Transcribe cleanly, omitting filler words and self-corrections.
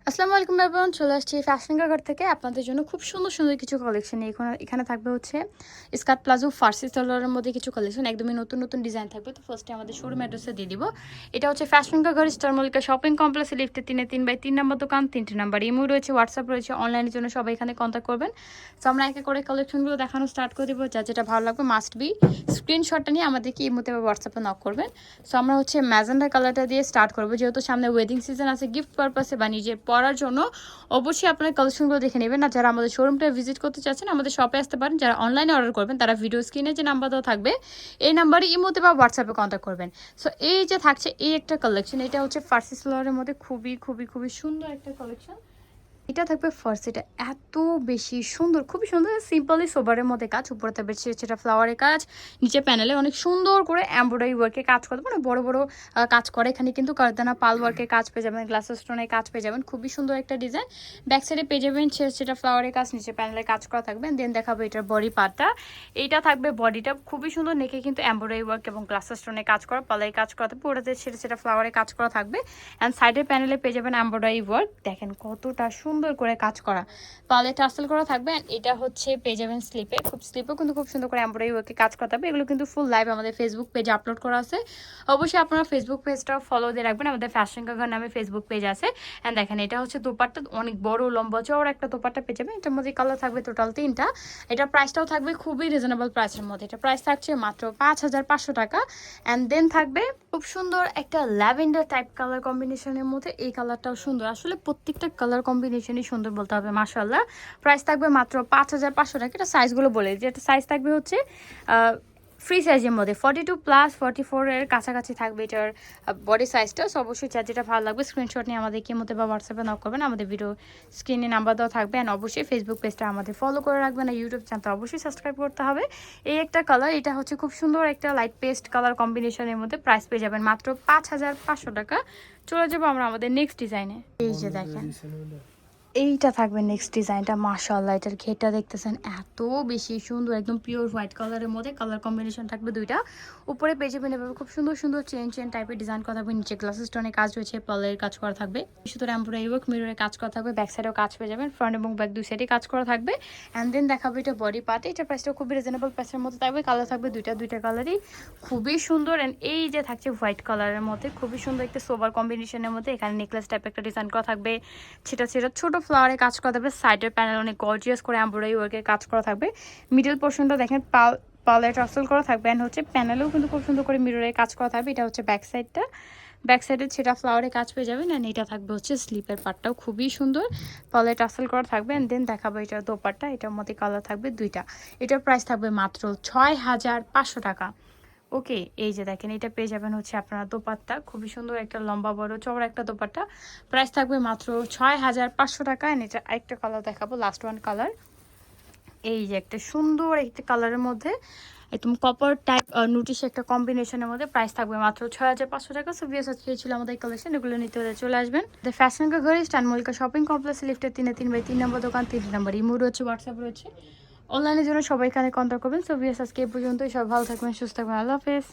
আসসালামু আলাইকুম এভরিওয়ান, চলে আসছি ফ্যাশন ঘর থেকে আপনাদের জন্য খুব সুন্দর সুন্দর কিছু কালেকশন। এখানে থাকবে হচ্ছে স্কার্ট প্লাজো ফার্সি সালোয়ারের মধ্যে কিছু কালেকশন, একদমই নতুন নতুন ডিজাইন থাকবে। তো ফার্স্টে আমাদের শোরুম অ্যাড্রেসে দিয়ে দিব। এটা হচ্ছে ফ্যাশন ঘর স্টার মল্লিকা শপিং কমপ্লেক্সে লিফটে 3-3/3 নম্বর দোকান, 3টি নাম্বার ইমো রয়েছে, হোয়াটসঅ্যাপ রয়েছে। অনলাইনের জন্য সবাই এখানে কন্ট্যাক্ট করবেন। তো আমরা একে করে কালেকশনগুলো দেখানো স্টার্ট করে দেবো। যা যেটা ভালো লাগবে মাস্ট বি স্ক্রিনশটটা নিয়ে আমাদেরকে ইমোতে বা হোয়াটসঅ্যাপে নক করবেন। সো আমরা হচ্ছে ম্যাজেন্ডা কালারটা দিয়ে স্টার্ট করবো, যেহেতু সামনে ওয়েডিং সিজন আছে, গিফট পারপাসে বা নিজে পরার জন্য অবশ্যই আপনার কালেকশনগুলো দেখে নেবেন। আর যারা আমাদের শোরুমটা ভিজিট করতে চাচ্ছেন আমাদের শপে আসতে পারেন। যারা অনলাইনে অর্ডার করবেন তারা ভিডিও স্ক্রিনে যে নাম্বার দেওয়া থাকবে এই নাম্বারে ইমোতে বা হোয়াটসঅ্যাপে কন্ট্যাক্ট করবেন। সো এই যে থাকছে এই একটা কালেকশন, এটা হচ্ছে ফার্সি সালোয়ারের মধ্যে খুবই খুবই খুবই সুন্দর একটা কালেকশন। এটা থাকবে ফার্স্ট, এটা এত বেশি সুন্দর, খুবই সুন্দর, সিম্পলি সোবারের মধ্যে কাজ, উপরে থাকবে সেটা ফ্লাওয়ারের কাজ, নিচে প্যানেলে অনেক সুন্দর করে এমব্রয়ডারি ওয়ার্কে কাজ করতে মানে বড় বড় কাজ করে। এখানে কিন্তু কারদানা পাল ওয়ার্কের কাজ পেয়ে যাবেন, গ্লাস স্টোনের কাজ পেয়ে যাবেন, খুবই সুন্দর একটা ডিজাইন। ব্যাক সাইডে পেয়ে যাবেন সেটা ফ্লাওয়ারের কাজ, নিচে প্যানেলে কাজ করা থাকবে। দেন দেখাবো এটার বডি পার্টটা। এইটা থাকবে বডিটা খুবই সুন্দর, নেকে কিন্তু এমব্রয়ডারি ওয়ার্ক এবং গ্লাস স্টোনের কাজ করা, পালাই কাজ করা থাকবে, ওটাতে সেটা ফ্লাওয়ারের কাজ করা থাকবে। অ্যান্ড সাইডের প্যানেলে পেয়ে যাবেন এমব্রয়ডারি ওয়ার্ক, দেখেন কতটা সুন্দর করে কাজ করা, পালে টার্সেল করা থাকবে। এটা হচ্ছে পেয়ে যাবেন স্লিপে, স্লিপেও কিন্তু খুব সুন্দর করে এমব্রয়ডারি ওয়ার্কে কাজ করা থাকবে। এগুলো কিন্তু ফুল লাইভ আমাদের ফেসবুক পেজে আপলোড করা আছে, অবশ্যই আপনারা ফেসবুক পেজটাও ফলো দিয়ে রাখবেন। আমাদের ফ্যাশন ঘর নামে ফেসবুক পেজ আছে। অ্যান্ড দেখেন এটা হচ্ছে দোপাট্টা, অনেক বড় লম্বা চওড়া একটা দোপাট্টা পেয়ে যাবেন। এটার মধ্যে কালার থাকবে টোটাল 3টা। এটার প্রাইসটাও থাকবে খুবই রিজনেবল প্রাইসের মধ্যে, এটা প্রাইস থাকছে মাত্র 5500 টাকা। অ্যান্ড দেন থাকবে খুব সুন্দর একটা ল্যাভেন্ডার টাইপ কালার কম্বিনেশনের মধ্যে, এই কালারটাও সুন্দর, আসলে প্রত্যেকটা কালার কম্বিনেশনই সুন্দর বলতে হবে মাশাআল্লাহ। প্রাইস থাকবে মাত্র 5500 টাকা। এটা সাইজগুলো বলে যে এটা সাইজ থাকবে হচ্ছে ফ্রি সাইজের মধ্যে 42+ 44 এর কাছাকাছি থাকবে এটার বডি সাইজটা। সো অবশ্যই যার যেটা ভালো লাগবে স্ক্রিনশট নিয়ে আমাদের মধ্যে বা হোয়াটসঅ্যাপে নক করবেন, আমাদের ভিডিও স্ক্রিনে নাম্বার দেওয়া থাকবে। অ্যান্ড অবশ্যই ফেসবুক পেজটা আমাদের ফলো করে রাখবেন, আর ইউটিউব চ্যানেলটা অবশ্যই সাবস্ক্রাইব করতে হবে। এই একটা কালার, এটা হচ্ছে খুব সুন্দর একটা লাইট পেস্ট কালার কম্বিনেশনের মধ্যে, প্রাইস পেয়ে যাবেন মাত্র 5500 টাকা। চলে যাবো আমরা আমাদের নেক্সট ডিজাইনে। এই যে দেখেন এইটা থাকবে নেক্সট ডিজাইনটা, মাশাআল্লাহ এটার ঘেরটা দেখতেছেন এত বেশি সুন্দর, একদম পিওর হোয়াইট কালারের মধ্যে কালার কম্বিনেশন থাকবে দুইটা। উপরে পেয়ে যাবেন এভাবে খুব সুন্দর সুন্দর চেন টাইপের ডিজাইন করা থাকবে, নিচে গ্লাস স্টোনের কাজ রয়েছে, পার্লের কাজ করা থাকবে, সুতরাং এমব্রয়ডারি ওয়ার্ক মিররের কাজ করা থাকবে, ব্যাক সাইডেও কাজ পেয়ে যাবেন, ফ্রন্ট এবং ব্যাক দুই সাইডে কাজ করা থাকবে। অ্যান্ড দেন দেখাবো এটা বডি পার্ট, এটা প্রাইসটা খুবই রিজনেবল প্রাইসের মধ্যে থাকবে। কালার থাকবে দুইটা কালারই খুবই সুন্দর। অ্যান্ড এই যে থাকছে হোয়াইট কালারের মধ্যে খুবই সুন্দর একটা সোবার কম্বিনেশনের মধ্যে, এখানে নেকলেস টাইপ একটা ডিজাইন করা থাকবে, সেটা ছোট ফ্লাওয়ারে কাজ করা থাকবে, সাইডের প্যানেল অনেক গর্জিয়াস করে এমব্রয়ডারি ওয়ার্কের কাজ করা থাকবে, মিডল পোর্শনটা দেখেন পালে টাসেল করা থাকবে। অ্যান্ড হচ্ছে প্যানেলেও কিন্তু খুব সুন্দর করে মিররের কাজ করা থাকবে। এটা হচ্ছে ব্যাক সাইডটা, ব্যাক সাইডে সেটা ফ্লাওয়ারে কাজ পেয়ে যাবেন। অ্যান্ড এটা থাকবে হচ্ছে স্লিপের পার্টটাও খুবই সুন্দর, পালে টাসেল করা থাকবে। অ্যান্ড দেন দেখাবো এটা দোপাট্টা, এটার মধ্যে কালার থাকবে দুইটা। এটার প্রাইস থাকবে মাত্র 6500 টাকা। ওকে, এই যে দেখেন এটা পেয়ে যাবেন হচ্ছে আপনারা দোপাট্টা, খুবই সুন্দর একটা লম্বা বড় চওড়া একটা দোপাট্টা, প্রাইস থাকবে মাত্র 6500 টাকা। এন্ড এটা আরেকটা কালার দেখাবো, লাস্ট ওয়ান কালার। এই যে একটা সুন্দর একটা কালারের মধ্যে একদম কপার টাইপ নোটিশ একটা কম্বিনেশনের মধ্যে, প্রাইস থাকবে মাত্র 6500 টাকা। সো ভিউয়ার্স আজকে ছিল আমাদের কালেকশন, এগুলো নিতে হলে চলে আসবেন ফ্যাশন ঘর স্টার মল্লিকা শপিং কমপ্লেক্স লিফটের 3-3/3 নম্বর দোকান, 3 নম্বর ইমো রয়েছে, হোয়াটসঅ্যাপ রয়েছে। অনলাইনের জন্য সবাই এখানে কন্ট্যাক্ট করবেন। সো ভিউয়ার্স আজকে এই পর্যন্তই, সব ভালো থাকবেন, সুস্থ থাকবেন, আল্লাহ হাফেজ।